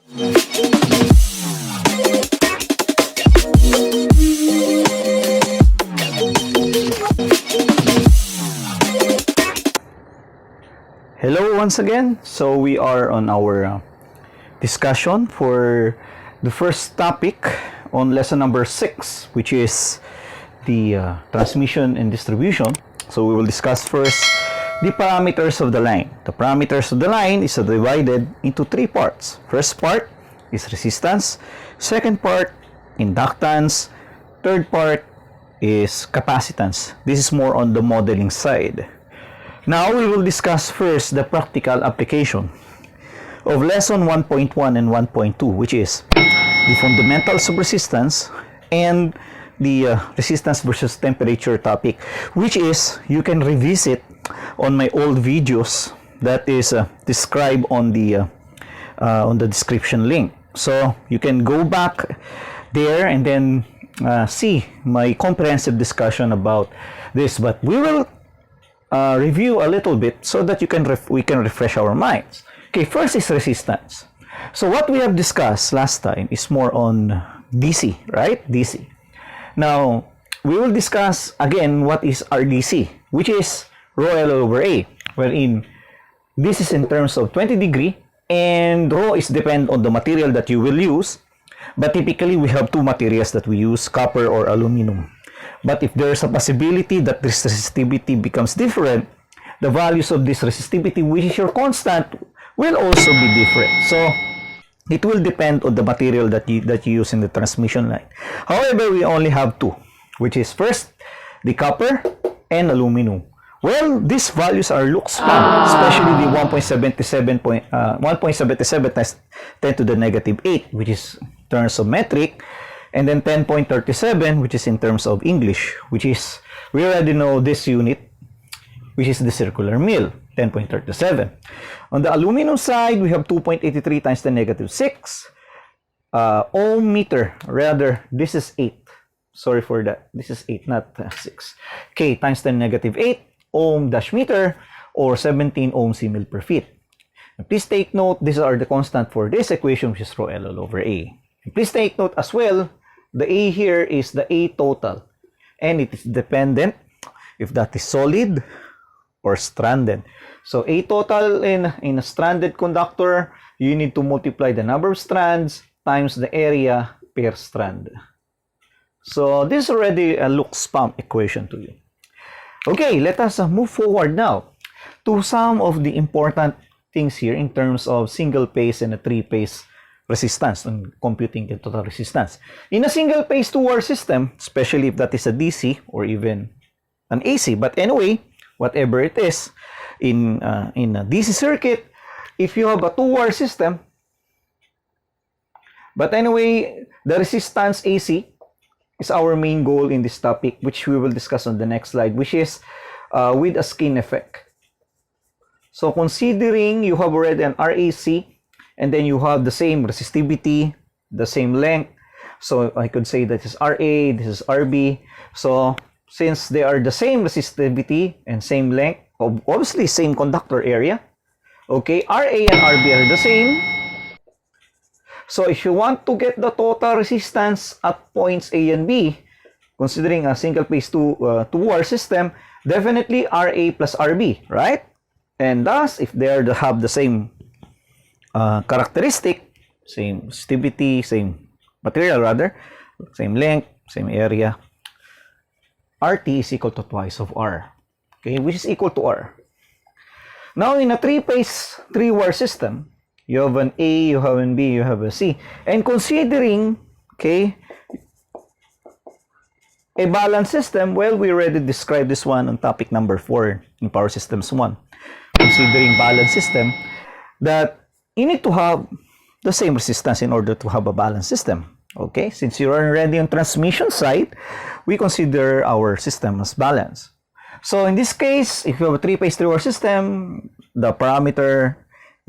Hello once again. So we are on our discussion for the first topic on lesson number 6, which is the transmission and distribution. So we will discuss first the parameters of the line. The parameters of the line is divided into 3 parts. First part is resistance, second part inductance, third part is capacitance. This is more on the modeling side. Now we will discuss first the practical application of lesson 1.1 and 1.2, which is the fundamentals of resistance and the resistance versus temperature topic, which is you can revisit on my old videos that is described on the description link. So you can go back there and then see my comprehensive discussion about this, but we will review a little bit so that we can refresh our minds. Okay, first is resistance. So what we have discussed last time is more on DC, right? DC. Now, we will discuss again what is RDC, which is rho L over A, wherein this is in terms of 20 degree and rho is depend on the material that you will use. But typically, we have 2 materials that we use, copper or aluminum. But if there is a possibility that this resistivity becomes different, the values of this resistivity, which is your constant, will also be different. So it will depend on the material that you use in the transmission line. However, we only have 2, which is first the copper and aluminum. Well, these values are looks fun, especially the 1.77 times 10 to the negative 8, which is in terms of metric, and then 10.37, which is in terms of English, which is, we already know this unit, which is the circular mill, 10.37. On the aluminum side, we have 2.83 times the negative 6. Ohm meter, rather, this is 8. Sorry for that. This is 8, not 6. K times the negative 8, ohm dash meter, or 17 ohm mil per feet. And please take note, these are the constant for this equation, which is rho L over A. And please take note as well, the A here is the A total. And it is dependent if that is solid or stranded. So A total in a stranded conductor, you need to multiply the number of strands times the area per strand. So this already looks pump equation to you. Okay, let us move forward now to some of the important things here in terms of single phase and a 3-phase resistance and computing the total resistance. In a single phase 2-wire system, especially if that is a DC or even an AC, but anyway, whatever it is, in a DC circuit, if you have a 2-wire system, but anyway, the resistance AC is our main goal in this topic, which we will discuss on the next slide, which is with a skin effect. So considering you have already an RAC, and then you have the same resistivity, the same length, so I could say that is RA, this is RB. So since they are the same resistivity and same length, obviously same conductor area, okay, RA and RB are the same. So if you want to get the total resistance at points A and B, considering a single phase 2-wire system, definitely RA plus RB, right? And thus, if they have the same characteristic, same resistivity, same material rather, same length, same area, RT is equal to twice of R, okay, which is equal to R. Now, in a 3-phase 3-wire system, you have an A, you have an B, you have a C. And considering, okay, a balanced system, well, we already described this one on topic number 4 in Power Systems 1. Considering balanced system, that you need to have the same resistance in order to have a balanced system. Okay, since you're already on transmission side, we consider our system as balanced. So in this case, if you have a 3-phase 3-wire system, the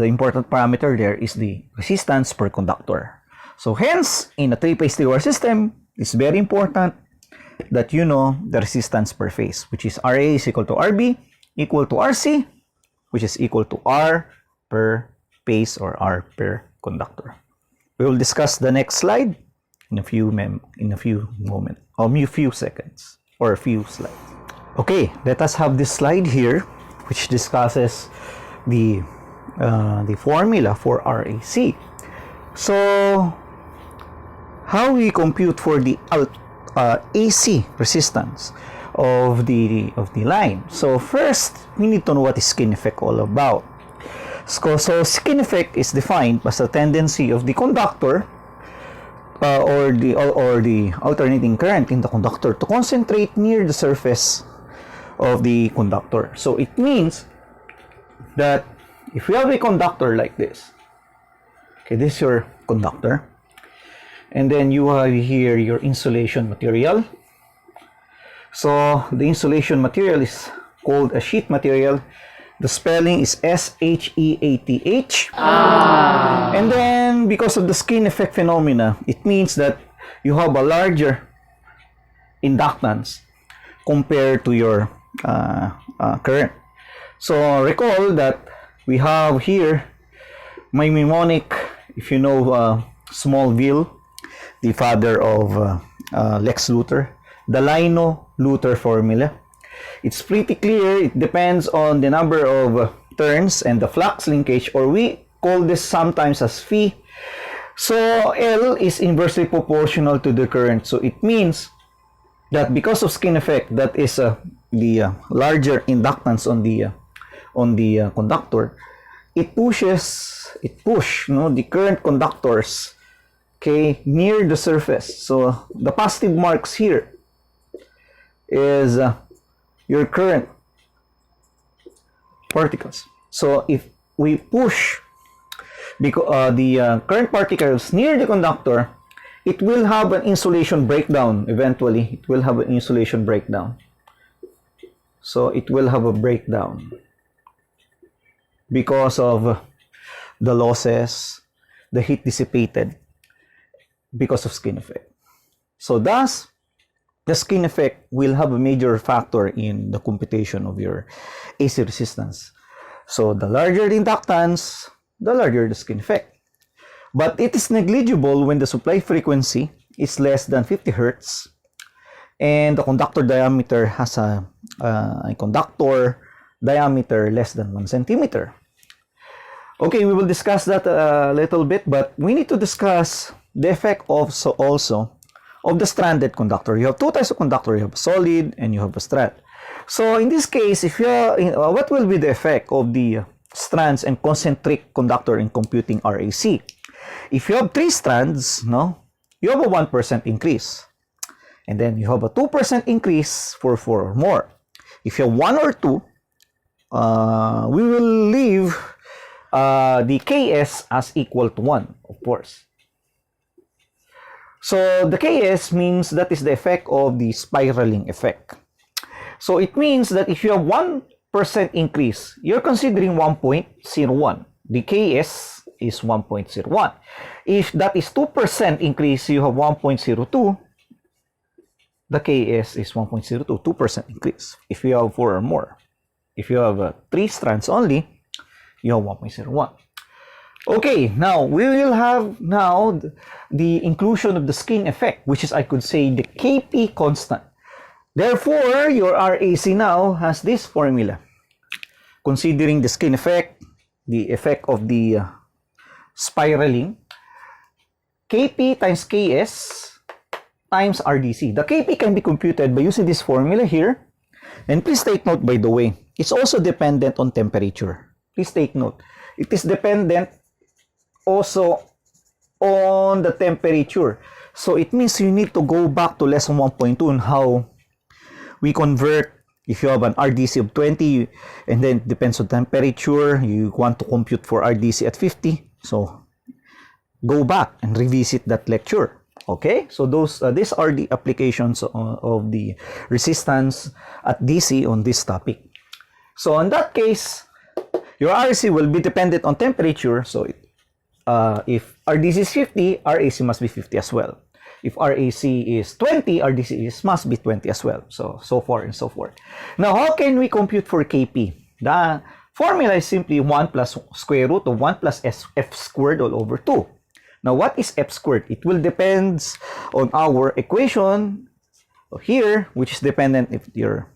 important parameter there is the resistance per conductor. So hence, in a 3-phase 3-wire system, it's very important that you know the resistance per phase, which is RA is equal to RB equal to RC, which is equal to R per phase or R per conductor. We will discuss the next slide in a few moments, or a few seconds, or a few slides. Okay, let us have this slide here, which discusses the formula for RAC. So, how we compute for the AC resistance of the line. So first, we need to know what is skin effect all about. So skin effect is defined as the tendency of the conductor or the alternating current in the conductor to concentrate near the surface of the conductor. So it means that if you have a conductor like this, okay, this is your conductor, and then you have here your insulation material. So the insulation material is called a sheet material. The spelling is SHEATH. And then because of the skin effect phenomena, it means that you have a larger inductance compared to your current. So recall that we have here my mnemonic, if you know Smallville, the father of Lex Luthor, the Lino-Luthor formula. It's pretty clear. It depends on the number of turns and the flux linkage, or we call this sometimes as phi. So L is inversely proportional to the current. So it means that because of skin effect, that is the larger inductance on the conductor, it pushes the current conductors, okay, near the surface. So the positive marks here is your current particles. So if we push the current particles near the conductor, it will have an insulation breakdown. Eventually, it will have an insulation breakdown. So it will have a breakdown because of the losses, the heat dissipated because of skin effect. So thus, the skin effect will have a major factor in the computation of your AC resistance. So the larger the inductance, the larger the skin effect. But it is negligible when the supply frequency is less than 50 Hertz and the conductor diameter has a conductor diameter less than 1 centimeter. Okay, we will discuss that a little bit, but we need to discuss the effect also of the stranded conductor. You have two types of conductor. You have a solid and you have a strand. So in this case, if you what will be the effect of the strands and concentric conductor in computing RAC? If you have 3 strands, you have a 1% increase. And then you have a 2% increase for 4 or more. If you have 1 or 2, we will leave the Ks as equal to 1, of course. So the Ks means that is the effect of the spiraling effect. So it means that if you have 1% increase, you're considering 1.01. The Ks is 1.01. If that is 2% increase, you have 1.02. The Ks is 1.02, 2% increase. If you have 4 or more. If you have 3 strands only, you have 1.01. Okay, now we will have the inclusion of the skin effect, which is, I could say, the Kp constant. Therefore, your RAC now has this formula. Considering the skin effect, the effect of the spiraling, Kp times Ks times RDC. The Kp can be computed by using this formula here. And please take note, by the way, it's also dependent on temperature. Please take note. It is dependent also on the temperature. So it means you need to go back to lesson 1.2 on how we convert. If you have an RDC of 20 and then it depends on temperature, you want to compute for RDC at 50. So go back and revisit that lecture. Okay, so these are the applications of the resistance at DC on this topic. So in that case, your RAC will be dependent on temperature. So if RDC is 50, RAC must be 50 as well. If RAC is 20, RDC must be 20 as well. So forth and so forth. Now, how can we compute for Kp? The formula is simply 1 plus square root of 1 plus f squared all over 2. Now, what is F squared? It will depend on our equation here, which is dependent if your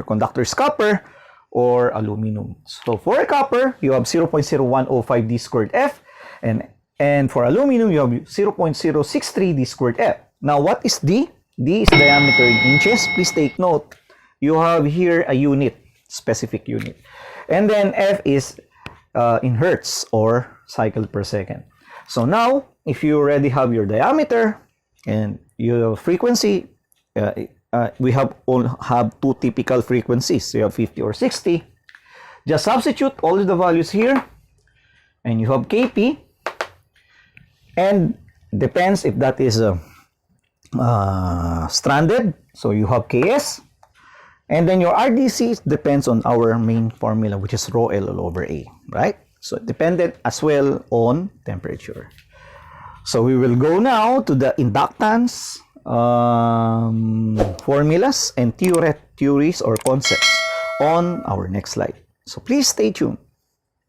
conductor is copper or aluminum. So for copper, you have 0.0105 d squared F, and for aluminum, you have 0.063 d squared F. Now, what is D? D is diameter in inches. Please take note, you have here a unit, specific unit. And then F is in hertz or cycle per second. So now, if you already have your diameter and your frequency, we have two typical frequencies. So you have 50 or 60. Just substitute all of the values here, and you have Kp. And depends if that is stranded. So you have Ks. And then your RDC depends on our main formula, which is rho L all over A, right? So it depended as well on temperature. So we will go now to the inductance formulas and theories or concepts on our next slide. So please stay tuned.